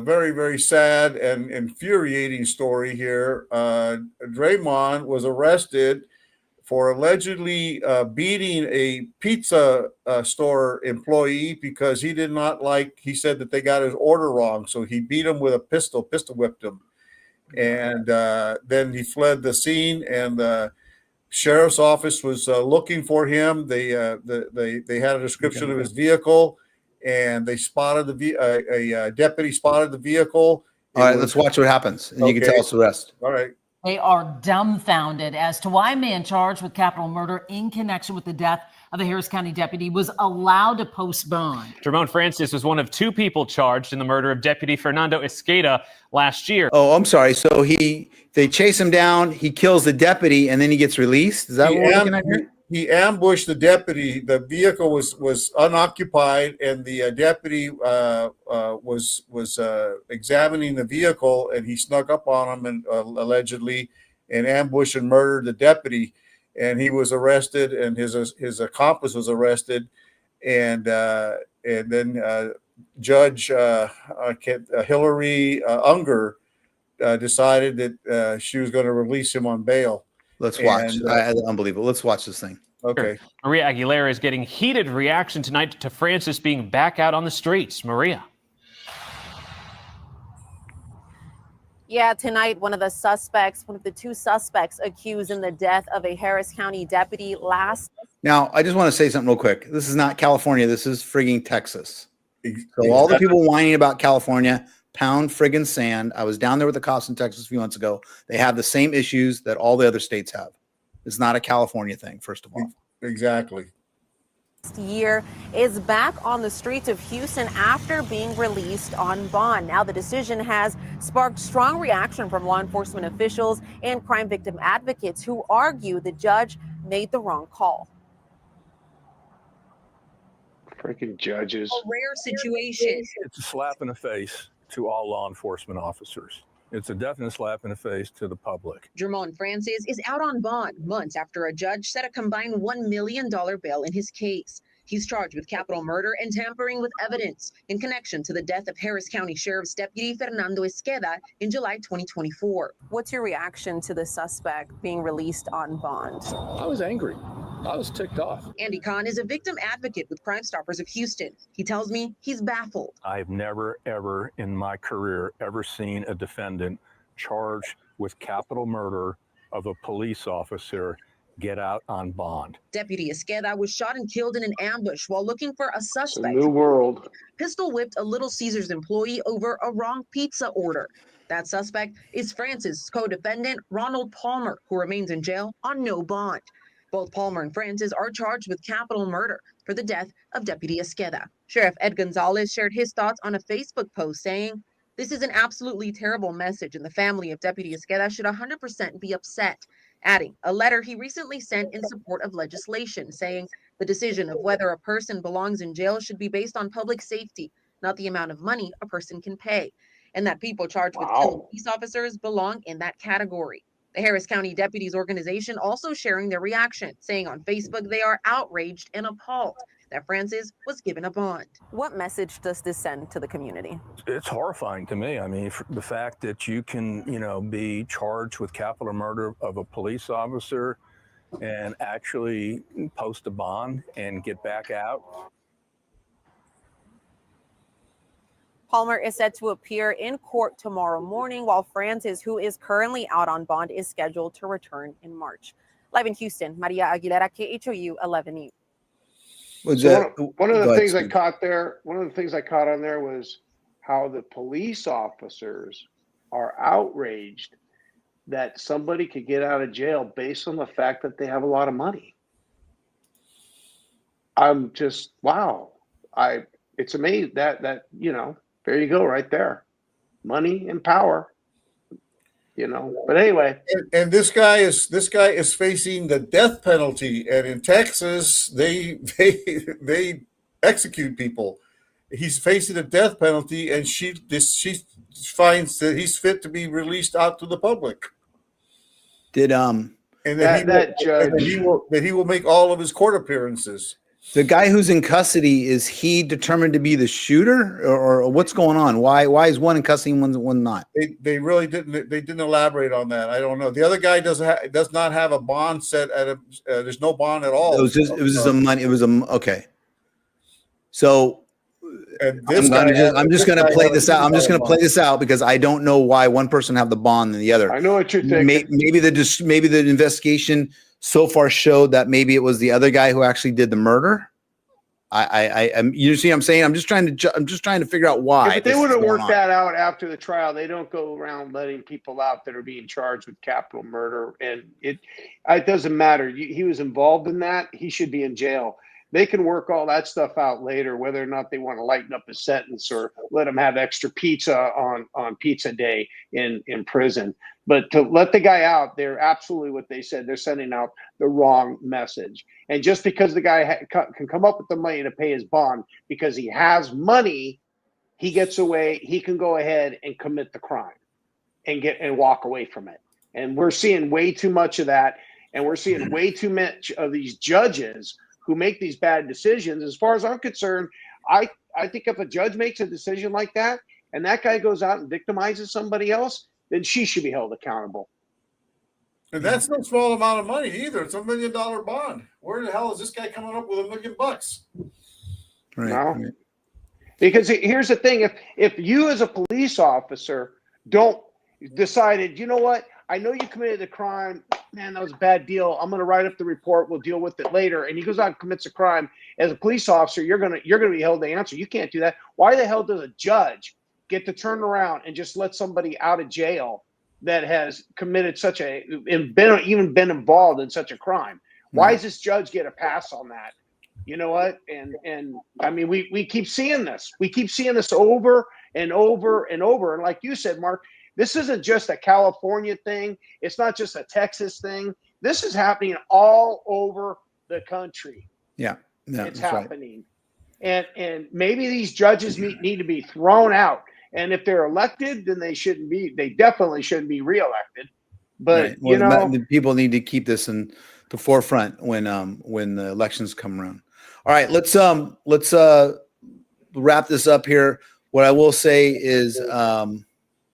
very, very sad and infuriating story here. Dremone was arrested for allegedly beating a pizza store employee because he did not like, he said that they got his order wrong. So he beat him with a pistol whipped him. And then he fled the scene, and the sheriff's office was looking for him. They had a description of his vehicle, and they spotted a deputy spotted the vehicle. All right, let's watch what happens, and you can tell us the rest. All right. They are dumbfounded as to why a man charged with capital murder in connection with the death of a Harris County deputy was allowed to post bond. Dremone Francis was one of two people charged in the murder of Deputy Fernando Esqueda last year. Oh, I'm sorry. So they chase him down, he kills the deputy, and then he gets released? Is that what we're looking at here? He ambushed the deputy. The vehicle was unoccupied, and the deputy was examining the vehicle, and he snuck up on him and allegedly and ambushed and murdered the deputy. And he was arrested, and his accomplice was arrested, and then Judge Hilary Unger decided that she was going to release him on bail. Let's watch. Unbelievable. Let's watch this thing. Okay. Maria Aguilera is getting heated reaction tonight to Francis being back out on the streets. Maria. Yeah, tonight, one of the two suspects accused in the death of a Harris County deputy Now, I just want to say something real quick. This is not California. This is frigging Texas. So all the people whining about California, pound friggin' sand. I was down there with the cops in Texas a few months ago. They have the same issues that all the other states have. It's not a California thing, first of all. Exactly. Year is back on the streets of Houston after being released on bond. Now the decision has sparked strong reaction from law enforcement officials and crime victim advocates who argue the judge made the wrong call. Freaking judges. A rare situation. It's a slap in the face to all law enforcement officers. It's a definite slap in the face to the public. Dremone Francis is out on bond months after a judge set a combined $1 million bail in his case. He's charged with capital murder and tampering with evidence in connection to the death of Harris County Sheriff's Deputy Fernando Esqueda in July 2024. What's your reaction to the suspect being released on bond? I was angry. I was ticked off. Andy Kahn is a victim advocate with Crime Stoppers of Houston. He tells me he's baffled. I've never, ever in my career ever seen a defendant charged with capital murder of a police officer get out on bond. Deputy Esqueda was shot and killed in an ambush while looking for a suspect. It's a new world. Pistol whipped a Little Caesars employee over a wrong pizza order. That suspect is Francis' co-defendant, Ronald Palmer, who remains in jail on no bond. Both Palmer and Francis are charged with capital murder for the death of Deputy Esqueda. Sheriff Ed Gonzalez shared his thoughts on a Facebook post saying, "This is an absolutely terrible message, and the family of Deputy Esqueda should 100% be upset." Adding a letter he recently sent in support of legislation, saying the decision of whether a person belongs in jail should be based on public safety, not the amount of money a person can pay, and that people charged with killing police officers belong in that category. The Harris County Deputies organization also sharing their reaction, saying on Facebook they are outraged and appalled that Francis was given a bond. What message does this send to the community? It's horrifying to me. I mean, the fact that you can, be charged with capital murder of a police officer and actually post a bond and get back out. Palmer is set to appear in court tomorrow morning, while Francis, who is currently out on bond, is scheduled to return in March. Live in Houston, Maria Aguilera, KHOU 11 News. One of the things I caught on there was how the police officers are outraged that somebody could get out of jail based on the fact that they have a lot of money. I'm just, wow. It's amazing that there you go right there. Money and power. But anyway, and this guy is facing the death penalty, and in Texas they execute people. He's facing a death penalty, and she finds that he's fit to be released out to the public. Did and that he will make all of his court appearances. The guy who's in custody, is he determined to be the shooter, or what's going on? Why is one in custody and one not? They really didn't elaborate on that. I don't know. The other guy does not have a bond set at there's no bond at all. It was just a money. It was okay. So and this I'm just going to play this out. I'm just going to play this out because I don't know why one person have the bond and the other. I know what you're thinking. Maybe the investigation so far showed that maybe it was the other guy who actually did the murder. You see what I'm saying? I'm just trying to figure out why. Yeah, but they would have worked that out after the trial. They don't go around letting people out that are being charged with capital murder, and it doesn't matter. He was involved in that. He should be in jail. They can work all that stuff out later, whether or not they want to lighten up his sentence or let him have extra pizza on pizza day in prison. But to let the guy out, they're absolutely what they said. They're sending out the wrong message. And just because the guy can come up with the money to pay his bond because he has money, he gets away. He can go ahead and commit the crime and walk away from it. And we're seeing way too much of that. And we're seeing way too much of these judges who make these bad decisions. As far as I'm concerned, I think if a judge makes a decision like that and that guy goes out and victimizes somebody else, then she should be held accountable. And that's no small amount of money either. It's $1 million bond. Where the hell is this guy coming up with $1 million? Right. No. Right. Because here's the thing: if you as a police officer don't decided, you know what, I know you committed a crime, man, that was a bad deal. I'm going to write up the report. We'll deal with it later. And he goes out and commits a crime. As a police officer, you're gonna be held to answer. You can't do that. Why the hell does a judge get to turn around and just let somebody out of jail that has committed even been involved in such a crime? Why does this judge get a pass on that? You know what? And I mean, we keep seeing this. We keep seeing this over and over and over. And like you said, Mark, this isn't just a California thing. It's not just a Texas thing. This is happening all over the country. Yeah, it's happening. Right. And maybe these judges need to be thrown out. And if they're elected, then they definitely shouldn't be reelected. But right. Well, the people need to keep this in the forefront when the elections come around. All right, let's wrap this up here. What I will say is